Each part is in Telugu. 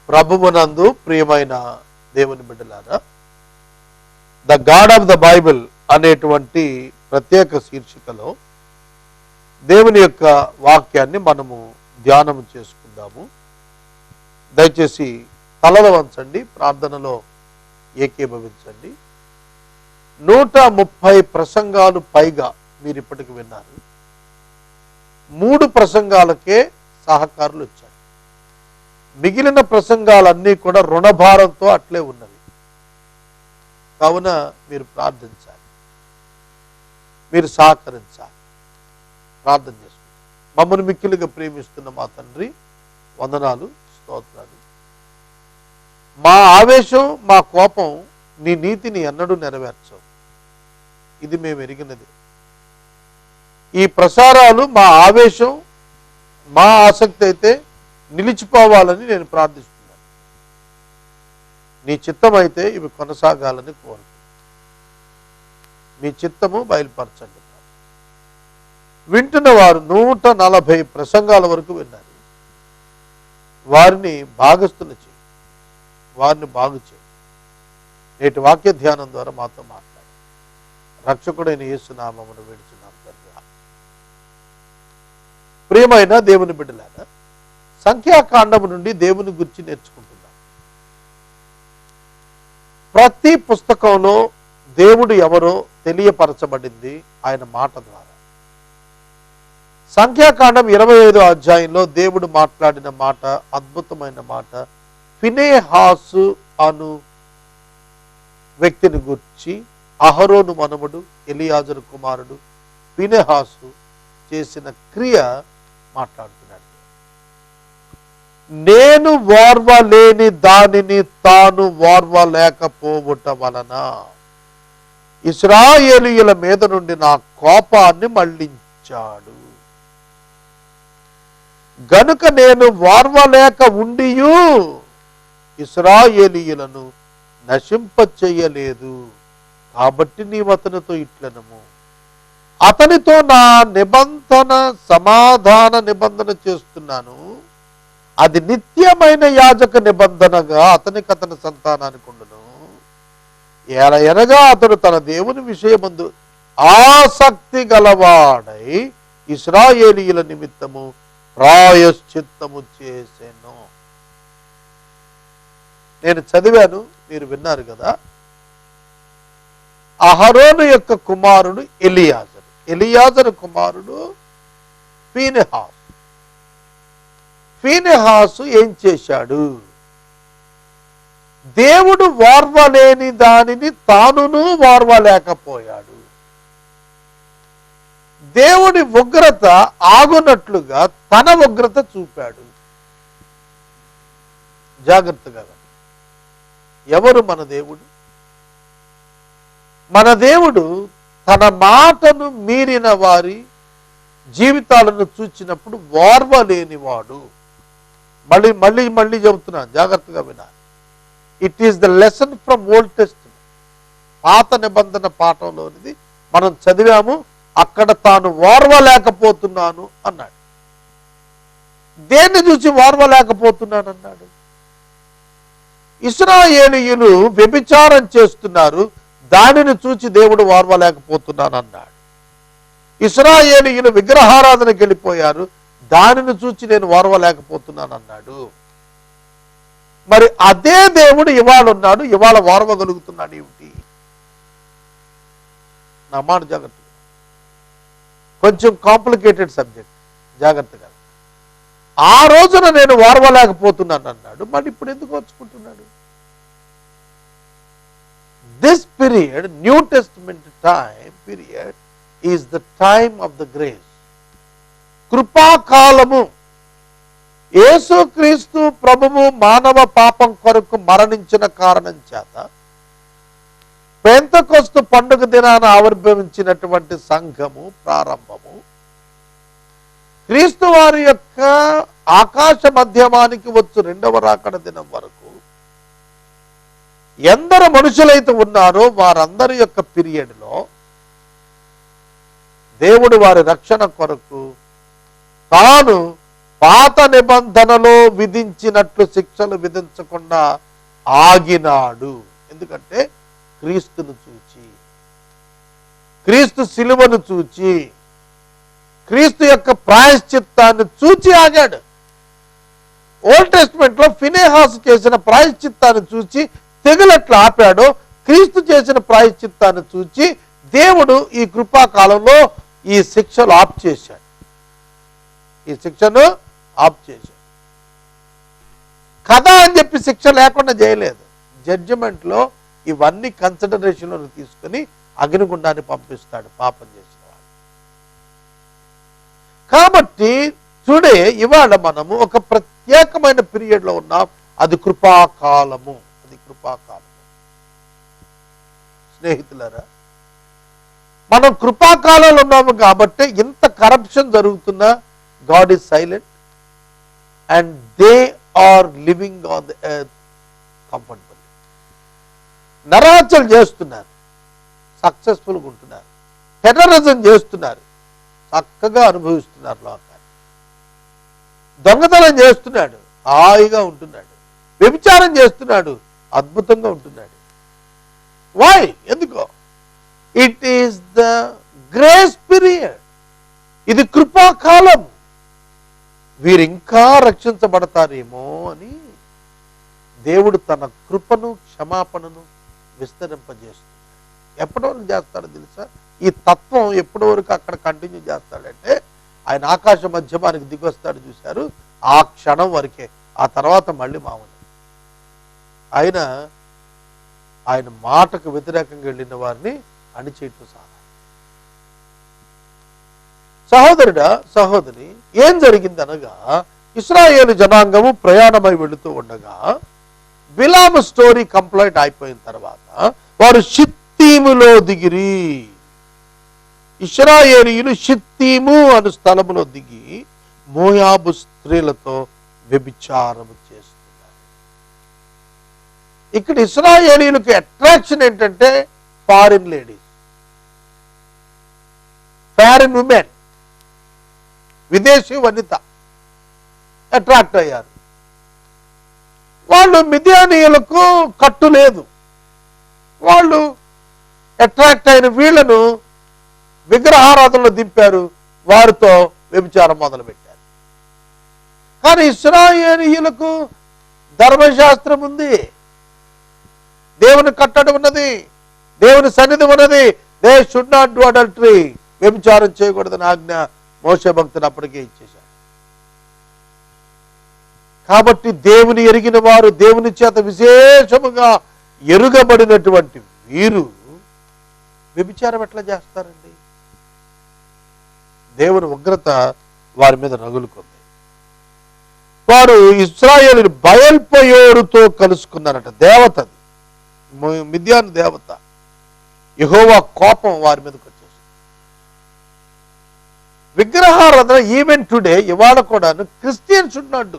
ప్రభువునందు ప్రియమైన దేవుని బిడ్డలారా, the God of the Bible అనేటువంటి ప్రత్యేక శీర్షికలో దేవుని యొక్క వాక్యాన్ని మనము ధ్యానం చేసుకుందాము. దయచేసి తలలు వంచండి, ప్రార్థనలో ఏకీభవించండి. 130 ప్రసంగాలు పైగా మీరు ఇప్పటికి విన్నారు. 3 ప్రసంగాలకే సహకారులు వచ్చారు. మిగిలిన ప్రసంగాలన్నీ కూడా రుణభారంతో అట్లే ఉన్నవి. కావున మీరు ప్రార్థించాలి, మీరు సహకరించాలి. ప్రార్థన చేసుకోండి. మమ్మల్ని మిక్కిలిగా ప్రేమిస్తున్న మా తండ్రి, వందనాలు, స్తోత్రాలు. మా ఆవేశం, మా కోపం నీ నీతిని ఎన్నడూ నెరవేర్చవు. ఇది మేము ఎరిగినది. ఈ ప్రసారాలు మా ఆవేశం, మా ఆసక్తి అయితే నిలిచిపోవాలని నేను ప్రార్థిస్తున్నాను. నీ చిత్తం అయితే ఇవి కొనసాగాలని కోరుతున్నాను. మీ చిత్తము బయలుపరచండి. వింటున్న వారు 140 ప్రసంగాల వరకు విన్నారు. వారిని భాగస్థులు చేయి, వారిని బాగు చేయి. నేటి వాక్య ధ్యానం ద్వారా మాతో మాట్లాడు. రక్షకుడైన యేసు నామమున వేడుచున్నాం తండ్రి. ప్రియమైన దేవుని బిడ్డలారా, సంఖ్యాకాండము నుండి దేవుని గురించి నేర్చుకుంటున్నాం. ప్రతి పుస్తకంలో దేవుడు ఎవరో తెలియపరచబడింది ఆయన మాట ద్వారా. సంఖ్యాకాండం 25వ అధ్యాయంలో దేవుడు మాట్లాడిన మాట అద్భుతమైన మాట. ఫినెహాసు అను వ్యక్తిని గురించి, అహరోను మనవడు ఎలియాజరు కుమారుడు ఫినెహాసు చేసిన క్రియ మాట్లాడుతున్నాడు. నేను ఓర్వలేని దానిని తాను ఓర్వలేకపోవుట వలన ఇశ్రాయేలీయుల మీద నుండి నా కోపాన్ని మళ్లించాడు. గనుక నేను ఓర్వలేక ఉండియు ఇశ్రాయేలీయులను నశింపచేయలేదు. కాబట్టి నీవు అతనితో ఇట్లనము, అతనితో నా నిబంధన సమాధాన నిబంధన చేస్తున్నాను. అది నిత్యమైన యాజక నిబంధనగా అతని సంతానానికి ఉండును. ఎనగా అతడు తన దేవుని విషయమందు ఆసక్తి గలవాడై ఇశ్రాయేలీయుల నిమిత్తము ప్రాయశ్చిత్తము చేసెను. నేను చదివాను, మీరు విన్నారు కదా. అహరోను యొక్క కుమారుడు ఎలియాజరు, ఎలియాజరు కుమారుడు ఫీనెహాసు. ఫీనెహాసు ఏం చేశాడు? దేవుడు ఓర్వలేని దానిని తానును ఓర్వలేకపోయాడు. దేవుడి ఉగ్రత ఆగునట్లుగా తన ఉగ్రత చూపాడు. జాగ్రత్తగా. ఎవరు మన దేవుడు? మన దేవుడు తన మాటను మీరిన వారి జీవితాలను చూచినప్పుడు ఓర్వలేనివాడు. మళ్ళీ మళ్ళీ మళ్ళీ చెబుతున్నాను, జాగ్రత్తగా వినాలి. It is the lesson from old testament. పాత నిబంధన పాఠంలోనిది మనం చదివాము. అక్కడ తాను ఓర్వలేకపోతున్నాను అన్నాడు. దేన్ని చూసి ఓర్వలేకపోతున్నాను అన్నాడు? ఇశ్రాయేలీయులు వ్యభిచారం చేస్తున్నారు, దానిని చూచి దేవుడు ఓర్వలేకపోతున్నాను అన్నాడు. ఇశ్రాయేలీయులు విగ్రహారాధనకి వెళ్ళిపోయారు, దానిని చూచి నేను ఓర్వలేకపోతున్నాను అన్నాడు. మరి అదే దేవుడు ఇవాళ ఉన్నాడు, ఇవాళ ఓర్వగలుగుతున్నాడు ఏమిటి? నా మాట జాగ్రత్తగా, కొంచెం కాంప్లికేటెడ్ సబ్జెక్ట్, జాగ్రత్తగా. ఆ రోజున నేను ఓర్వలేకపోతున్నాను అన్నాడు, మరి ఇప్పుడు ఎందుకు వచ్చుకుంటున్నాడు? This period, New Testament time period, is the time of the grace. కృపాకాలము. యేసుక్రీస్తు ప్రభువు మానవ పాపం కొరకు మరణించిన కారణం చేత పెంతెకొస్తు పండుగ దినాన ఆవిర్భవించినటువంటి సంఘము ప్రారంభము, క్రీస్తు వారి యొక్క ఆకాశ మధ్యమానికి వచ్చు 2వ రాకడ దినం వరకు ఎందరు మనుషులైతే ఉన్నారో వారందరి యొక్క పీరియడ్లో దేవుడు వారి రక్షణ కొరకు తాను పాత నిబంధనలో విధించినట్లు శిక్షలు విధించకుండా ఆగినాడు. ఎందుకంటే క్రీస్తును చూచి, క్రీస్తు శిలువను చూచి, క్రీస్తు యొక్క ప్రాయశ్చిత్తాన్ని చూచి ఆగాడు. ఓల్డ్ టెస్ట్మెంట్ లో ఫినెహాసు చేసిన ప్రాయశ్చిత్తాన్ని చూచి తెగులట్లు ఆపాడు. క్రీస్తు చేసిన ప్రాయశ్చిత్తాన్ని చూచి దేవుడు ఈ కృపాకాలంలో ఈ శిక్షలు ఆప్ చేశాడు. ఈ శిక్షను ఆప్ చేశాడు. కథ అని చెప్పి శిక్ష లేకుండా చేయలేదు. జడ్జిమెంట్ లో ఇవన్నీ కన్సిడరేషన్ లో తీసుకుని అగ్నిగుండాన్ని పంపిస్తాడు పాపం చేసిన వాడు. కాబట్టి చూడే, ఇవాళ మనము ఒక ప్రత్యేకమైన పీరియడ్ లో ఉన్నాం. అది కృపాకాలము. అది కృపాకాలము. స్నేహితులారా, మనం కృపాకాలంలో ఉన్నాము కాబట్టి ఇంత కరప్షన్ జరుగుతున్నా God is silent and they are living on the earth comfortable. నరాచలు చేస్తున్నారు, సక్సెస్ఫుల్గా ఉంటున్నారు. టెర్రరిజం చేస్తున్నారు, చక్కగా అనుభవిస్తున్నారు లోకాన్ని. దొంగతనం చేస్తున్నాడు, హాయిగా ఉంటున్నాడు. వ్యభిచారం చేస్తున్నాడు, అద్భుతంగా ఉంటున్నాడు. వై? ఎందుకో? It is the grace period. ఇది కృపాకాలం. వీరు ఇంకా రక్షించబడతారేమో అని దేవుడు తన కృపను, క్షమాపణను విస్తరింపజేస్తున్నాడు. ఎప్పటి వరకు చేస్తాడో తెలుసా? ఈ తత్వం ఎప్పటి వరకు అక్కడ కంటిన్యూ చేస్తాడంటే, ఆయన ఆకాశ మధ్యమానికి దిగొస్తాడు చూశారు, ఆ క్షణం వరకే. ఆ తర్వాత మళ్ళీ మామూలు. ఆయన మాటకు వ్యతిరేకంగా వెళ్ళిన వారిని అణిచేయటం సాధారణ. సహోదరుడా, సహోదరి, ఏం జరిగిందనగా, ఇశ్రాయేలు జనాంగము ప్రయాణమై వెళుతూ ఉండగా బిలాము స్టోరీ కంప్లీట్ అయిపోయిన తర్వాత వారు షిత్తీములో దిగిరి. ఇశ్రాయేలీయులు షిత్తీము అను స్థలములో దిగి మోయాబు స్త్రీలతో వ్యభిచారము చేస్తున్నారు. ఇక్కడ ఇశ్రాయేలీయులకు అట్రాక్షన్ ఏంటంటే ఫారిన్ లేడీస్, ఫారిన్ ఉమెన్, విదేశీ వనిత అట్రాక్ట్ అయ్యారు. వాళ్ళు మిద్యానీయులకు కట్టు లేదు. వాళ్ళు అట్రాక్ట్ అయిన వీళ్లను విగ్రహారాధనలో దింపారు, వారితో వ్యభిచారం మొదలుపెట్టారు. కానీ ఇశ్రాయేలీయులకు ధర్మశాస్త్రం ఉంది, దేవుని కట్టడం ఉన్నది, దేవుని సన్నిధి ఉన్నది. They should not do adultery. వ్యభిచారం చేయకూడదని ఆజ్ఞ మోషే భక్తులు అప్పటికే ఇచ్చేశారు. కాబట్టి దేవుని ఎరిగిన వారు, దేవుని చేత విశేషముగా ఎరుగబడినటువంటి వీరు వ్యభిచారం ఎట్లా చేస్తారండి? దేవుని ఉగ్రత వారి మీద రగులుకుంది. వారు ఇశ్రాయేలు బయల్పయోరుతో కలుసుకున్నారట. దేవతది, మిద్యాను దేవత. యెహోవా కోపం వారి మీదకి వచ్చేసింది. విగ్రహారాధన ఈవెన్ టుడే, ఇవాళ కూడాను క్రిస్టియన్స్ ఉన్నాడు.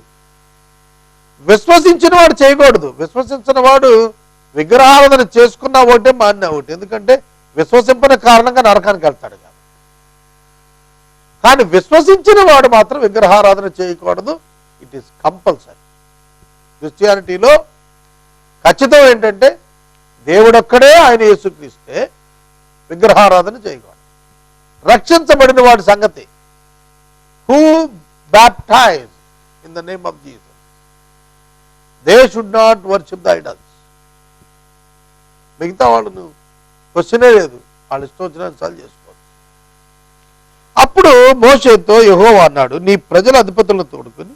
విశ్వసించిన వాడు చేయకూడదు. విశ్వసించిన వాడు విగ్రహారాధన చేసుకున్నా ఒకటే, మాన్నా ఒకటి. ఎందుకంటే విశ్వసింపని కారణంగా నరకానికి వెళ్తాడు. కానీ విశ్వసించిన వాడు మాత్రం విగ్రహారాధన చేయకూడదు. It is compulsory. క్రిస్టియానిటీలో ఖచ్చితం ఏంటంటే దేవుడొక్కడే, ఆయన యేసుక్రీస్తే, విగ్రహారాధన చేయకూడదు. రక్షించబడిన వాడి సంగతి, who baptise in the name of Jesus, they should not worship the idols. మిగతా వాళ్ళను క్వశ్చనే లేదు, వాళ్ళు ఇష్టం వచ్చిన చేసుకోవచ్చు. అప్పుడు మోషేతో యెహోవా అన్నాడు, నీ ప్రజల అధిపతులను తోడుకొని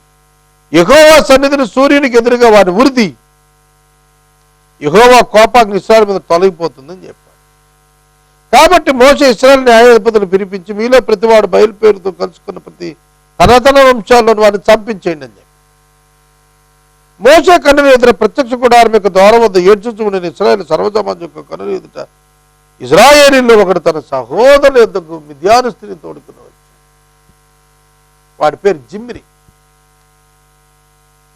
యెహోవా సన్నిధిని సూర్యునికి ఎదురుగా వారిని ఉరిది, యెహోవా కోపాగ్ని ఇశ్రాయేలు మీద తొలగిపోతుందని చెప్పాడు. కాబట్టి మోషే ఇశ్రాయేలు న్యాయాధిపతులను పిలిపించి, మీలో ప్రతివాడు బయలుపేరుతో కలుసుకున్న ప్రతి తన వంశాల్లో వారిని చంపించేయండి అని చెప్పి, మోషే కన్నుల ఎదుట ప్రత్యక్ష గుడారం యొక్క ద్వారం వద్ద ఏడ్చుచూ ఉండిన ఇశ్రాయేలు సర్వసమాజం యొక్క కన్నుల ఎదుట ఇశ్రాయేలీయుల్లో ఒకడు తన సహోదరుల యొద్దకు మిద్యాను స్త్రీని తోడుకుని వచ్చాడు. వాడి పేరు జిమ్రి.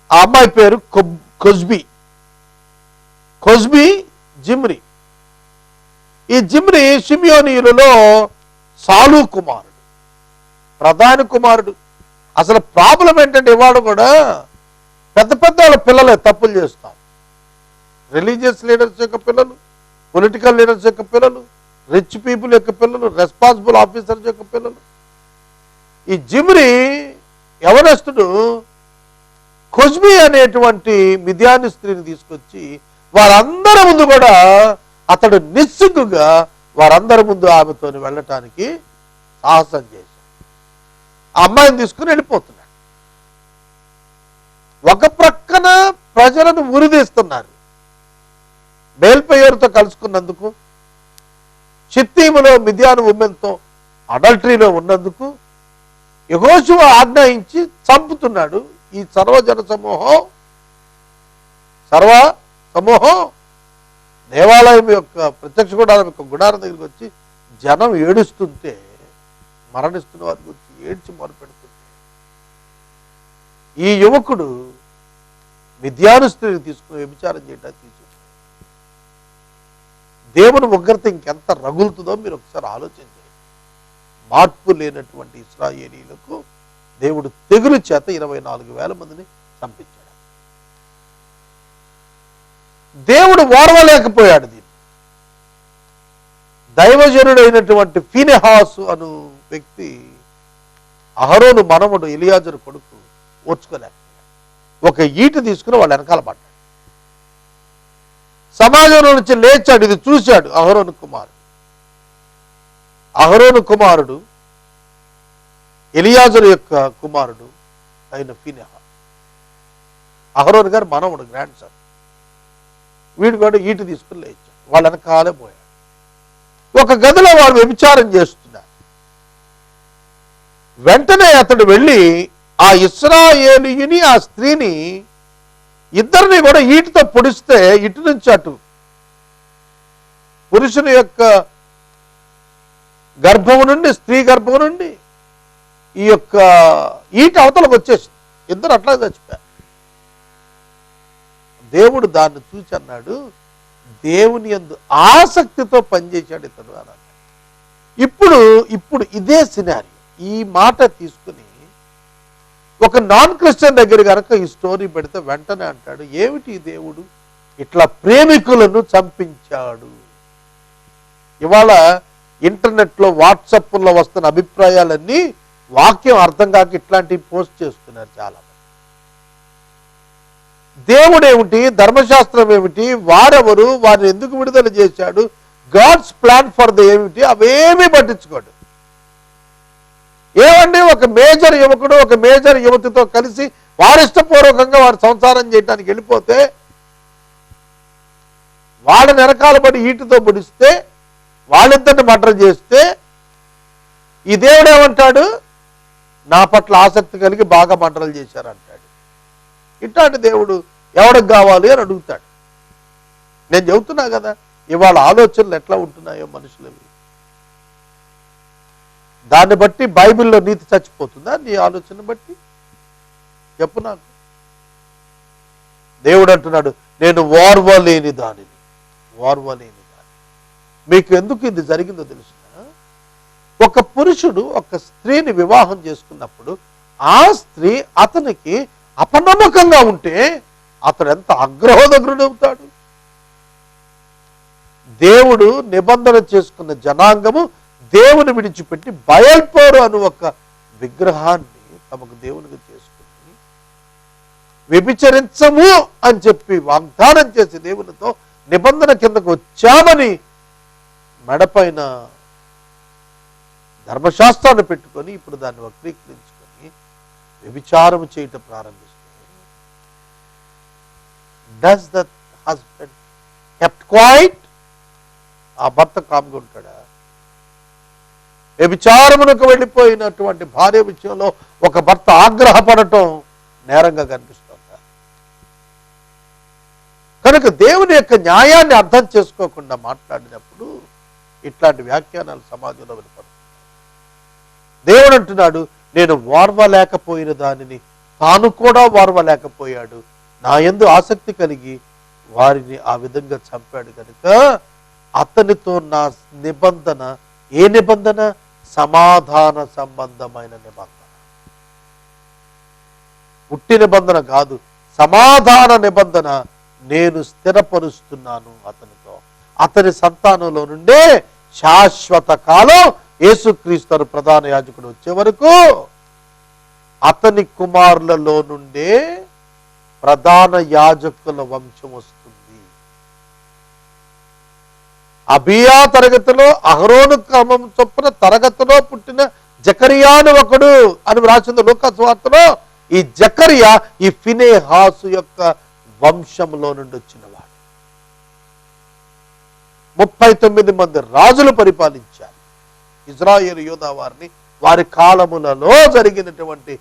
ఆ అమ్మాయి పేరు కొజ్బీ జిమ్రి. ఈ జిమ్రి షిమ్యోనీయులలో సాలు కుమారుడు, ప్రధాన కుమారుడు. అసలు ప్రాబ్లం ఏంటంటే ఇవాళ కూడా పెద్ద పెద్ద వాళ్ళ పిల్లలే తప్పులు చేస్తాం. రిలీజియస్ లీడర్స్ యొక్క పిల్లలు, పొలిటికల్ లీడర్స్ యొక్క పిల్లలు, రిచ్ పీపుల్ యొక్క పిల్లలు, రెస్పాన్సిబుల్ ఆఫీసర్స్ యొక్క పిల్లలు. ఈ జిమ్రీ యవనస్తుడు ఖుష్బీ అనేటువంటి మిద్యాను స్త్రీని తీసుకొచ్చి వారందరి ముందు కూడా అతడు నిస్సిగ్గుగా వారందరి ముందు ఆమెతో వెళ్ళటానికి సాహసం చేశాడు. ఆ అమ్మాయిని తీసుకుని వెళ్ళిపోతున్నాడు. ఒక ప్రక్కన ప్రజలను ఉరిదీస్తున్నారు. బేల్పేయరుతో కలుసుకున్నందుకు, షిత్తీములో మిద్యాను ఉమెన్తో అడల్టరీలో ఉన్నందుకు యెహోషువ ఆజ్ఞాయించి చంపుతున్నాడు. ఈ సర్వ సమూహం దేవాలయం యొక్క ప్రత్యక్ష గుడారం యొక్క గుడారం దగ్గరికి వచ్చి జనం ఏడుస్తుంటే, మరణిస్తున్న వారి గురించి ఏడ్చి మొరపెడుతుంటే, ఈ యువకుడు మిద్యాను స్త్రీని తీసుకుని వ్యభిచారం చేయడానికి తీసుకు దేవుని ఉగ్రత ఇంకెంత రగులుతుందో మీరు ఒకసారి ఆలోచించండి. మార్పు లేనటువంటి ఇశ్రాయేలీయులకు దేవుడు తెగులు చేత 24,000 మందిని చంపించాడు. దేవుడు ఓర్వలేకపోయాడు దీన్ని. దైవజనుడైనటువంటి ఫీనెహాసు అను వ్యక్తి, అహరోను మనవడు ఎలియాజరు కొడుకు, ఓర్చుకోలేకపోయాడు. ఒక ఈటు తీసుకుని వాళ్ళ వెనకాల పడ్డాడు. సమాజంలో నుంచి లేచాడు. ఇది చూశాడు అహరోను కుమారుడు ఎలియాజరు యొక్క కుమారుడు అయిన ఫీనెహాసు, అహరోను గారు మనవడు, గ్రాండ్ సన్. వీడు కూడా ఈటు తీసుకుని లేచాడు. వాళ్ళ వెనకాలే పోయాడు. ఒక గదిలో వాళ్ళు వ్యభిచారం చేస్తున్నారు. వెంటనే అతడు వెళ్ళి ఆ ఇశ్రాయేలీయుని, ఆ స్త్రీని, ఇద్దరిని కూడా ఈటుతో పొడిస్తే ఇటు నుంచి అటు పురుషుని యొక్క గర్భము నుండి, స్త్రీ గర్భము నుండి ఈ యొక్క ఈట అవతలకు వచ్చేసి ఇద్దరు అట్లా చచ్చిపోయారు. దేవుడు దాన్ని చూసి అన్నాడు, దేవుని యందు ఆసక్తితో పనిచేశాడు ఇతడు అన్నాడు. ఇప్పుడు ఇదే సినారీ. ఈ మాట తీసుకుని ఒక నాన్ క్రిస్టియన్ దగ్గర కనుక ఈ స్టోరీ పెడితే వెంటనే అంటాడు, ఏమిటి దేవుడు ఇట్లా ప్రేమికులను చంపించాడు. ఇవాళ ఇంటర్నెట్లో, వాట్సాప్లో వస్తున్న అభిప్రాయాలన్నీ వాక్యం అర్థం కాక ఇట్లాంటివి పోస్ట్ చేస్తున్నారు చాలా. దేవుడు ఏమిటి, ధర్మశాస్త్రం ఏమిటి, వారెవరు, వారిని ఎందుకు విడుదల చేశాడు, గాడ్స్ ప్లాన్ ఫర్ ద ఏమిటి, అవేమీ పట్టించుకోడు. ఏమండి, ఒక మేజర్ యువకుడు ఒక మేజర్ యువతితో కలిసి వారిష్టపూర్వకంగా వాడు సంసారం చేయడానికి వెళ్ళిపోతే వాళ్ళని వెనకాల పడి ఈటుతో పొడిస్తే, వాళ్ళిద్దరిని మర్డర్ చేస్తే, ఈ దేవుడు ఏమంటాడు, నా పట్ల ఆసక్తి కలిగి బాగా మర్డర్లు చేశారంటాడు. ఇట్లాంటి దేవుడు ఎవరికి కావాలి అని అడుగుతాడు. నేను చెబుతున్నా కదా, ఇవాళ ఆలోచనలు ఎట్లా ఉంటున్నాయో మనుషులవి. దాన్ని బట్టి బైబిల్లో నీతి చచ్చిపోతుందా? నీ ఆలోచన బట్టి చెప్పు నాకు. దేవుడు అంటున్నాడు, నేను ఓర్వలేని దానిని. మీకు ఎందుకు ఇది జరిగిందో తెలుసునా? ఒక పురుషుడు ఒక స్త్రీని వివాహం చేసుకున్నప్పుడు ఆ స్త్రీ అతనికి అపనమ్మకంగా ఉంటే అతడు ఎంత అగ్రహోదగ్రుడవుతాడు. దేవుడు నిబంధన చేసుకున్న జనాంగము దేవుని విడిచిపెట్టి బయల్పోరు అను ఒక విగ్రహాన్ని తమకు దేవునికి చేసుకుని వ్యభిచరించము అని చెప్పి వాగ్దానం చేసి దేవునితో నిబంధన కిందకు వచ్చామని మెడపైన ధర్మశాస్త్రాన్ని పెట్టుకొని ఇప్పుడు దాన్ని వక్రీకరించుకొని వ్యభిచారం చేయటం ప్రారంభిస్తుంది. Does the husband kept quiet? ఆ భర్త కామ్గా ఉంటాడా? వ్యభిచారమునకు వెళ్ళిపోయినటువంటి భార్య విషయంలో ఒక భర్త ఆగ్రహపడటం నేరంగా కనిపిస్తుందా? కనుక దేవుని యొక్క న్యాయాన్ని అర్థం చేసుకోకుండా మాట్లాడినప్పుడు ఇట్లాంటి వ్యాఖ్యానాలు సమాజంలో వినపడుతుంది. దేవుడు అంటున్నాడు, నేను ఓర్వలేకపోయిన దానిని తాను కూడా ఓర్వలేకపోయాడు. నా యందు ఆసక్తి కలిగి వారిని ఆ విధంగా చంపాడు కనుక అతనితో నా నిబంధన, ఏ నిబంధన? సమాధాన సంబంధమైన నిబంధన. ఉట్టి నిబంధన కాదు, సమాధాన నిబంధన నేను స్థిరపరుస్తున్నాను అతనితో. అతని సంతానంలో నుండే శాశ్వత కాలం యేసుక్రీస్తు ప్రధాన యాజకుడు వచ్చే వరకు అతని కుమారులలో నుండే ప్రధాన యాజకుల వంశం వస్తుంది. అబియా తరగతిలో అహరోను క్రమం చొప్పున తరగతిలో పుట్టిన జకరియాను ఒకడు అని రాసింది లూకా సువార్తలో. ఈ జకరియా ఈ ఫినెహాసు యొక్క వంశంలో నుండి వచ్చినవాడు. 39 మంది రాజులు పరిపాలించారు ఇజ్రాయేలు యూదా వారిని. వారి కాలములలో జరిగినటువంటి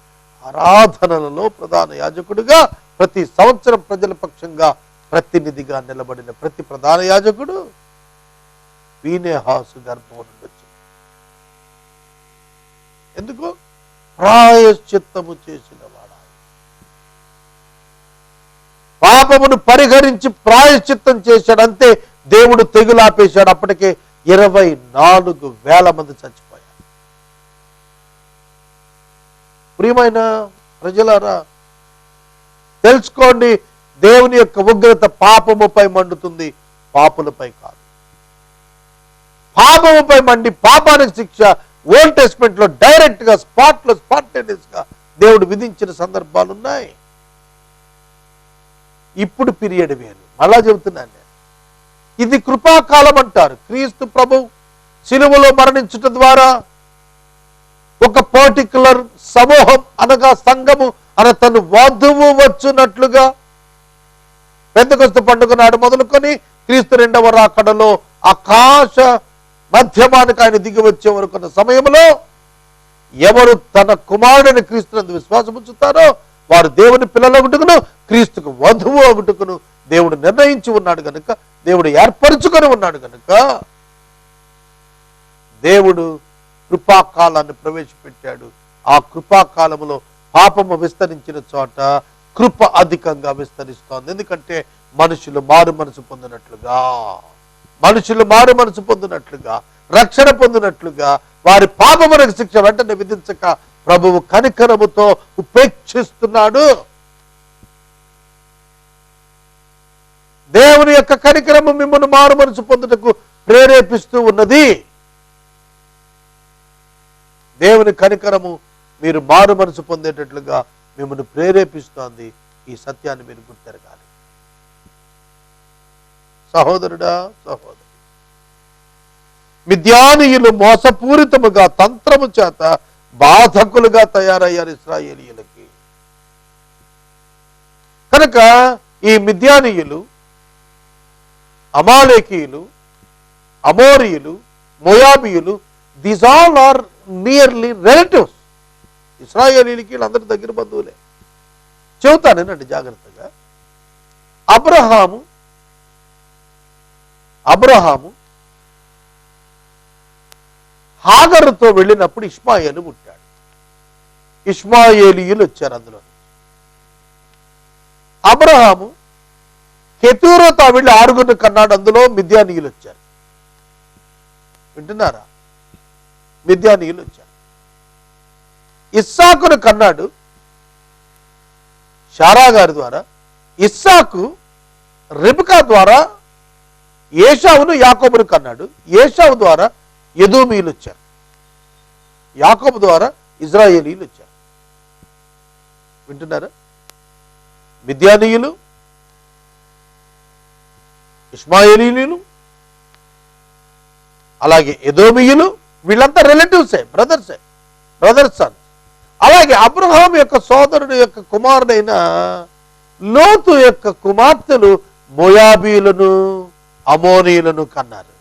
ఆరాధనలలో ప్రధాన యాజకుడిగా ప్రతి సంవత్సరం ప్రజల పక్షంగా ప్రతినిధిగా నిలబడిన ప్రతి ప్రధాన యాజకుడు ఫీనెహాసు గర్భం నుండి వచ్చింది. ఎందుకు? ప్రాయశ్చిత్తము చేసిన వాడా, పాపమును పరిహరించి ప్రాయశ్చిత్తం చేశాడు. అంతే, దేవుడు తెగులాపేశాడు. అప్పటికే 24,000 మంది చచ్చిపోయారు. ప్రియమైన ప్రజలారా, తెలుసుకోండి, దేవుని యొక్క ఉగ్రత పాపముపై మండుతుంది, పాపులపై కాదు. పాపముపై మండి పాపానికి శిక్ష ఓల్డ్ టెస్ట్మెంట్ లో డైరెక్ట్ గా స్పాంటేనియస్ గా దేవుడు విధించిన సందర్భాలు ఉన్నాయి. ఇప్పుడు పీరియడ్ వేరు. మళ్ళా చెబుతున్నాను నేను, ఇది కృపాకాలం అంటారు. క్రీస్తు ప్రభు శిలువలో మరణించటం ద్వారా ఒక పర్టికులర్ సమూహం అనగా సంఘము అన తను వధువు వచ్చున్నట్లుగా పెంతెకొస్తు పండుగ నాడు మొదలుకొని క్రీస్తు 2వ రాకడలో ఆకాశ మధ్యమానికి ఆయన దిగి వచ్చే వరకున్న సమయంలో ఎవరు తన కుమారుడిని క్రీస్తునందు విశ్వాసం ఉంచుతారో వారు దేవుని పిల్లలగుటకును క్రీస్తుకు వధువు అగుటకును దేవుడు నిర్ణయించి ఉన్నాడు కనుక, దేవుడు ఏర్పరచుకొని ఉన్నాడు కనుక దేవుడు కృపాకాలాన్ని ప్రవేశపెట్టాడు. ఆ కృపాకాలంలో పాపము విస్తరించిన చోట కృప అధికంగా విస్తరిస్తోంది. ఎందుకంటే మనుషులు మారు మనసు పొందినట్లుగా రక్షణ పొందినట్లుగా వారి పాపమునకు శిక్ష వెంటనే విధించక ప్రభువు కనికరముతో ఉపేక్షిస్తున్నాడు. దేవుని యొక్క కనికరము మిమ్మల్ని మారు మనసు పొందుటకు ప్రేరేపిస్తూ ఉన్నది. దేవుని కనికరము మీరు మారు మనసు పొందేటట్లుగా మిమ్మల్ని ప్రేరేపిస్తోంది. ఈ సత్యాన్ని మీరు గుర్తెరగాలి. సహోదరుడా, సహోదరి, మిద్యానీయులు మోసపూరితముగా తంత్రము చేత బాధకులుగా తయారయ్యారు ఇశ్రాయేలీయులకి. కనుక ఈ మిద్యానీయులు, అమాలేకీయులు, అమోరీయులు, మోయాబీయులు, these all are nearly relatives. ఇశ్రాయేలీలకి వీళ్ళందరి దగ్గర బంధువులే. చెబుతానేనండి జాగ్రత్తగా. అబ్రహాము హాగరుతో వెళ్ళినప్పుడు ఇష్మాయేలు పుట్టాడు. ఇష్మాయేలీయులు వచ్చారు అందులో. అబ్రహాము కెతూరుతో వెళ్ళి 6 కన్నాడు. అందులో మిద్యానీయులు వచ్చారు. వింటున్నారా? మిద్యానీయులు వచ్చారు. ఇస్సాకును కన్నాడు షారా గారి ద్వారా. ఇస్సాకు రిబకా ద్వారా ఏశావును యాకోబును కన్నాడు. ఏశావు ద్వారా ఎదోమీయులు వచ్చారు. యాకోబు ద్వారా ఇజ్రాయేలీయులు వచ్చారు. వింటున్నారా? మిద్యానీయులు, ఇష్మాయేలీయులు, అలాగే ఎదోమీయులు, వీళ్ళంతా రిలేటివ్సే, బ్రదర్స్ సన్. అలాగే అబ్రహాం యొక్క సోదరుడు యొక్క కుమారుడైన లోతు యొక్క కుమార్తెలు మోయాబీలను, అమోనీయులను కన్నారు.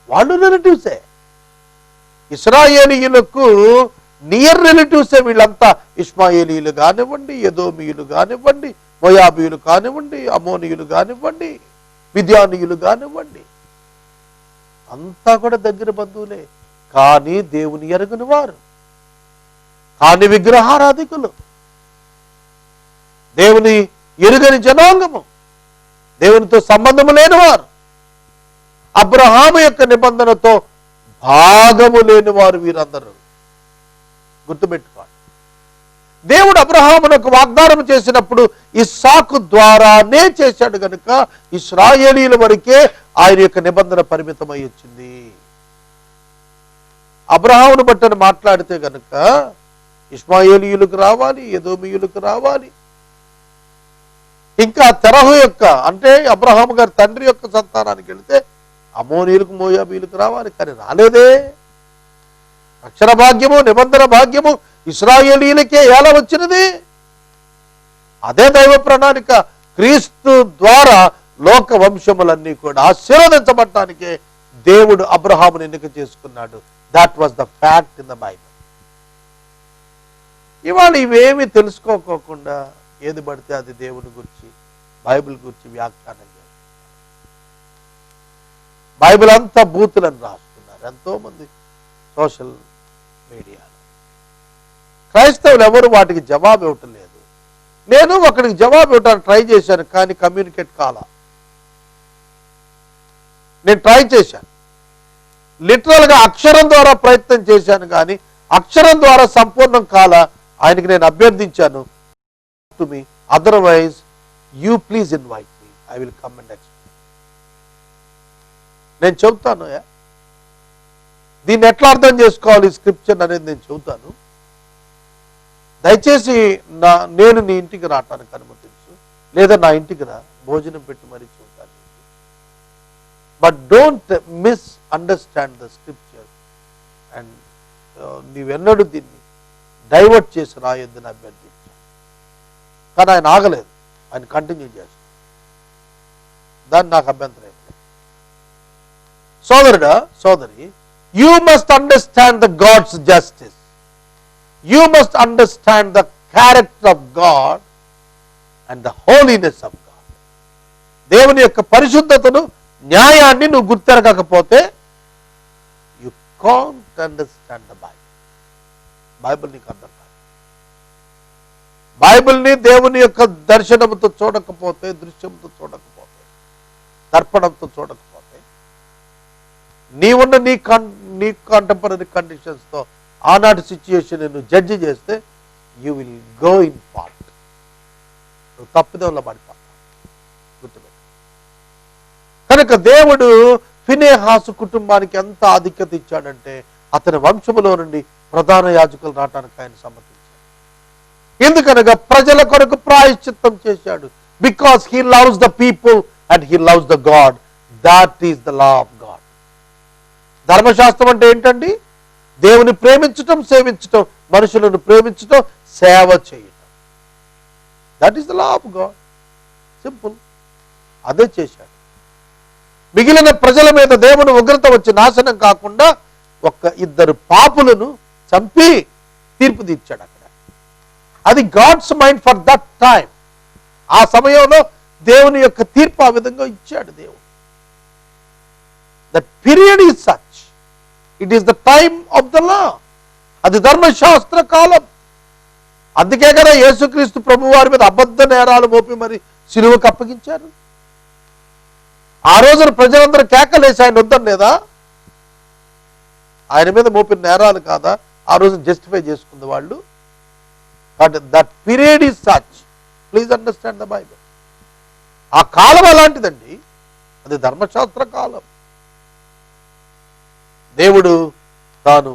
వాళ్ళు రిలేటివ్సే. ఇశ్రాయేలీయులకు నియర్ రిలేటివ్సే వీళ్ళంతా. ఇష్మాయేలీయులు కానివ్వండి, ఎదోమీయులు కానివ్వండి, మోయాబీయులు కానివ్వండి, అమోనీయులు కానివ్వండి, మిద్యానీయులు కానివ్వండి, అంతా కూడా దగ్గర బంధువులే. కానీ దేవుని ఎరుగని వారు, కానీ విగ్రహారాధికులు, దేవుని ఎరుగని జనాంగము, దేవునితో సంబంధము లేనివారు, అబ్రహాము యొక్క నిబంధనతో భాగము లేని వారు వీరందరూ. గుర్తుపెట్టుకోండి. దేవుడు అబ్రహామునకు వాగ్దానం చేసినప్పుడు ఇస్సాకు ద్వారానే చేశాడు గనుక ఇశ్రాయేలీల వరకే ఆయన యొక్క నిబంధన పరిమితమై వచ్చింది. అబ్రహామును బట్టని మాట్లాడితే గనుక ఇష్మాయేలీయులకు రావాలి, ఎదోమీయులకు రావాలి, ఇంకా తెరహు యొక్క అంటే అబ్రహాము గారి తండ్రి యొక్క సంతానానికి వెళితే అమోనీయులకు మోయాబీయులకు రావాలి. కానీ రాలేదే. అక్షర భాగ్యము నిబంధన భాగ్యము ఇశ్రాయేలీలకే ఎలా వచ్చినది? అదే దైవ ప్రణాళిక. క్రీస్తు ద్వారా లోక వంశములన్నీ కూడా ఆశీర్వదించబడటానికే దేవుడు అబ్రహామును ఎన్నిక చేసుకున్నాడు. That was the fact in the Bible. ఇవాళ ఇవేమి తెలుసుకోకుండా ఏది పడితే అది దేవుని గురించి బైబిల్ గురించి వ్యాఖ్యానం చేస్తారు. బైబిల్ అంతా బూతులను రాస్తున్నారు ఎంతో మంది సోషల్ మీడియాలో. క్రైస్తవులు ఎవరు వాటికి జవాబు ఇవ్వటం లేదు. నేను ఒకరికి జవాబు ఇవ్వడానికి ట్రై చేశాను, కానీ కమ్యూనికేట్ కాలా. నేను ట్రై చేశాను, లిటరల్గా అక్షరం ద్వారా ప్రయత్నం చేశాను, కానీ అక్షరం ద్వారా సంపూర్ణం కాలా. ఆయనకి నేను అభ్యర్థించాను, to me otherwise you please invite me, I will come and explain. నేను చెబుతాను దీన్ని ఎట్లా అర్థం చేసుకోవాలి స్క్రిప్చర్ అనేది నేను చెబుతాను. దయచేసి నేను నీ ఇంటికి రావటానికి అనుమతించు, లేదా నా ఇంటికి రా, భోజనం పెట్టి మరీ చూద్దాను. But don't misunderstand the scripture and నీవెన్నడూ దీన్ని డైవర్ట్ చేసి రాయొద్దని అభ్యర్థించాను. కానీ ఆయన ఆగలేదు, ఆయన కంటిన్యూ చేస్తాడు. దాన్ని నాకు అభ్యంతరం లేదు. సోదరుడా సోదరి, you must understand the God's justice. You must understand the character of God and the holiness of God. దేవుని యొక్క పరిశుద్ధతను న్యాయాన్ని నువ్వు గుర్తెరగకపోతే you can't understand the Bible. Bible నీకు అర్థం కాదు. బైబిల్ని దేవుని యొక్క దర్శనంతో చూడకపోతే, దృశ్యంతో చూడకపోతే, దర్పణంతో చూడకపోతే, నీవున్న నీ కాంటెంపరీ కండిషన్స్తో ఆనాటి సిచ్యుయేషన్ నువ్వు జడ్జి చేస్తే you will go in fault. నువ్వు తప్పిదంలో పడిపోతావు, గుర్తుపెట్టు. కనుక దేవుడు ఫినెహాసు కుటుంబానికి ఎంత ఆధిక్యత ఇచ్చాడంటే అతని వంశములో నుండి ప్రధాన యాజకులు రావడానికి ఆయన సమ్మతించాడు. ఎందుకనగా ప్రజల కొరకు ప్రాయశ్చిత్తం చేశాడు. Because he loves the people and he loves the God. That is the law of God. ధర్మశాస్త్రం అంటే ఏంటండి? దేవుని ప్రేమించటం, సేవించటం, మనుషులను ప్రేమించటం, సేవ చేయటం. That is the law of God. Simple. అదే చేశాడు. మిగిలిన ప్రజల మీద దేవుని ఉగ్రత వచ్చి నాశనం కాకుండా ఇద్దరు పాపులను చంపి తీర్పు తీర్చాడు అక్కడ. అది God's mind for that time. ఆ సమయంలో దేవుని యొక్క తీర్పు ఆ విధంగా ఇచ్చాడు దేవుడు. That period is such. It is the time of the law. అది ధర్మశాస్త్ర కాలం. అందుకే కదా యేసుక్రీస్తు ప్రభు వారి మీద అబద్ధ నేరాలు మోపి మరి సిలువకు అప్పగించారు. ఆ రోజున ప్రజలందరూ కేకలేసి ఆయన వద్దని లేదా? ఆయన మీద మోపిన నేరాలు కాదా ఆ రోజు జస్టిఫై చేసుకుంది వాళ్ళు. But that period is such. Please understand the Bible. ఆ కాలం అలాంటిదండి. అది ధర్మశాస్త్ర కాలం. దేవుడు తాను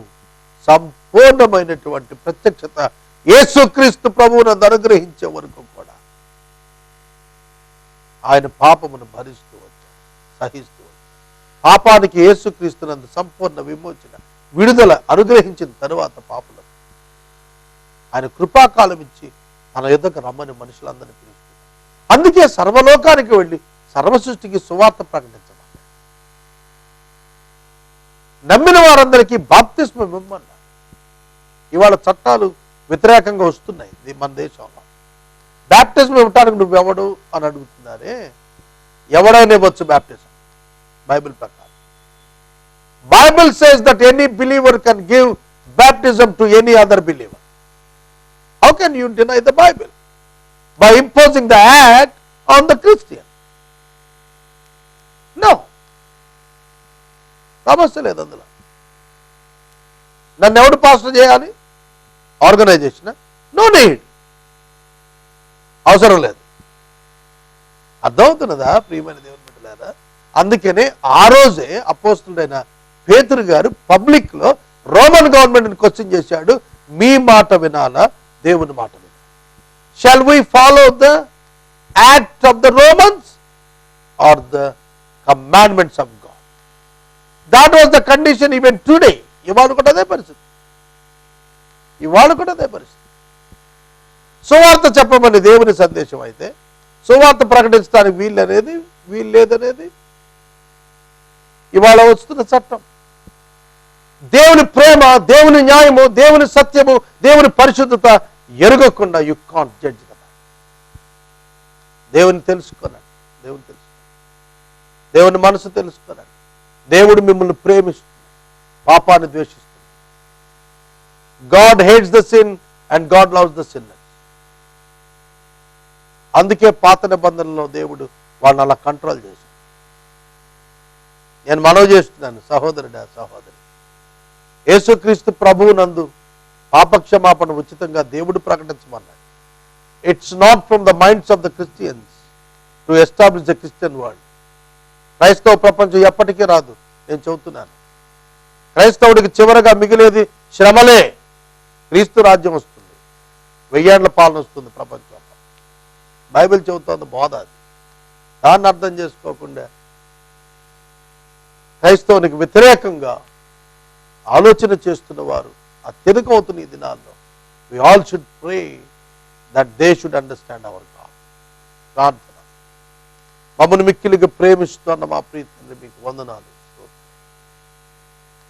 సంపూర్ణమైనటువంటి ప్రత్యక్షత యేసుక్రీస్తు ప్రభువును అనుగ్రహించే వరకు కూడా ఆయన పాపమును భరిస్తూ వచ్చాడు, సహిస్తూ వచ్చాడు. పాపానికి యేసుక్రీస్తునందు సంపూర్ణ విమోచన, విడుదల అనుగ్రహించిన తరువాత పాపులకు ఆయన కృపాకాలం ఇచ్చి తన యుద్ధకు రమ్మని మనుషులందరినీ పిలుస్తున్నారు. అందుకే సర్వలోకానికి వెళ్ళి సర్వసృష్టికి సువార్త ప్రకటించమని నమ్మిన వారందరికీ బాప్తిస్మం ఇవ్వమన్నారు. ఇవాళ చట్టాలు వ్యతిరేకంగా వస్తున్నాయి మన దేశంలో. బాప్టిజం ఇవ్వటానికి నువ్వెవడు అని అడుగుతున్నారే. ఎవడైనా ఇవ్వచ్చు బాప్టిజం బైబిల్ ప్రకారం. Bible says that any believer can give baptism to any other believer. How can you deny the Bible? By imposing the act on the Christian. No. సమస్య లేదు అందులో. నన్ను ఎవడు పాస్టర్ చేయాలి? ఆర్గనైజేషన్? నో నీడ్, అవసరం లేదు. అర్థమవుతున్నదా ప్రియమైన దేవుని బిడ్డలారా? అందుకనే ఆ రోజే అపోస్తలుడైన పేతురు గారు పబ్లిక్ లో రోమన్ గవర్నమెంట్ క్వశ్చన్ చేశాడు, మీ మాట వినాలా దేవుని మాట వినాలా? Shall we follow the act of the Romans or the commandments of God? That was the condition even today. ఇవాళ కూడా అదే పరిస్థితి, ఇవాళ కూడా అదే పరిస్థితి. సువార్త చెప్పమని దేవుని సందేశం అయితే సువార్త ప్రకటించడానికి వీలు లేదనేది ఇవాళ వస్తున్న చట్టం. దేవుని ప్రేమ, దేవుని న్యాయము, దేవుని సత్యము, దేవుని పరిశుద్ధత ఎరగకుండా యు కాంట్ జడ్జ్ కదా. దేవుని తెలుసుకోనండి, దేవుని మనసు తెలుసుకోనండి. దేవుడు మిమ్మల్ని ప్రేమిస్తుంది, పాపాన్ని ద్వేషిస్తుంది. God hates the sin and God loves the sinners. అందుకే పాత నిబంధనలో దేవుడు వాళ్ళని అలా కంట్రోల్ చేశాడు. నేను మనవి చేస్తున్నాను సహోదరుడా, సహోదరి, యేసుక్రీస్తు ప్రభువు నందు పాపక్షమాపణ ఉచితంగా దేవుడు ప్రకటించమన్నాడు. It's not from the minds of the Christians to establish the Christian world. క్రైస్తవ ప్రపంచం ఎప్పటికీ రాదు. నేను చెబుతున్నాను, క్రైస్తవుడికి చివరగా మిగిలేది శ్రమలే. క్రీస్తు రాజ్యం వస్తుంది, 1000 ఏళ్ల పాలన వస్తుంది ప్రపంచంలో. బైబిల్ చెబుతోంది బోధ అది. దాన్ని అర్థం చేసుకోకుండా క్రైస్తవునికి వ్యతిరేకంగా ఆలోచన చేస్తున్న వారు అత్యధికమవుతున్న ఈ దినాల్లో we all should pray that they should understand our God. ప్రార్థన. మమ్మల్ని మిక్కిలిగా ప్రేమిస్తున్న మా ప్రియ తండ్రి, మీకు వందనాలు.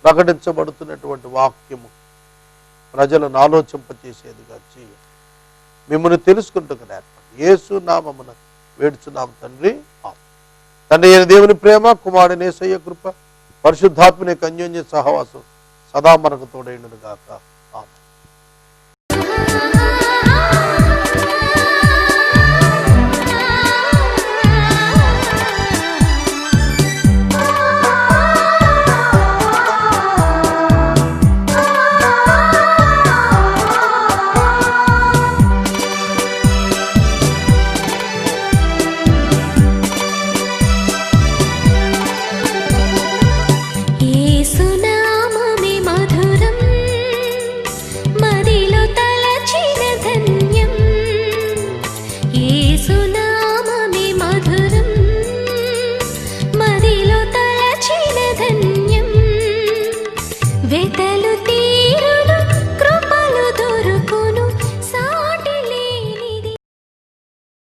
ప్రకటించబడుతున్నటువంటి వాక్యము ప్రజలను ఆలోచింపచేసేదిగా చేయండి. మిమ్మల్ని తెలుసుకుంటూ నేర్పండి. యేసు నామమున వేడుచున్నాం తండ్రి. తండ్రి అయిన దేవుని ప్రేమ, కుమారుని యేసయ్య కృప, పరిశుద్ధాత్మని యొక్క అన్యోన్య సహవాసం సదా మనకు తోడైండును గాక.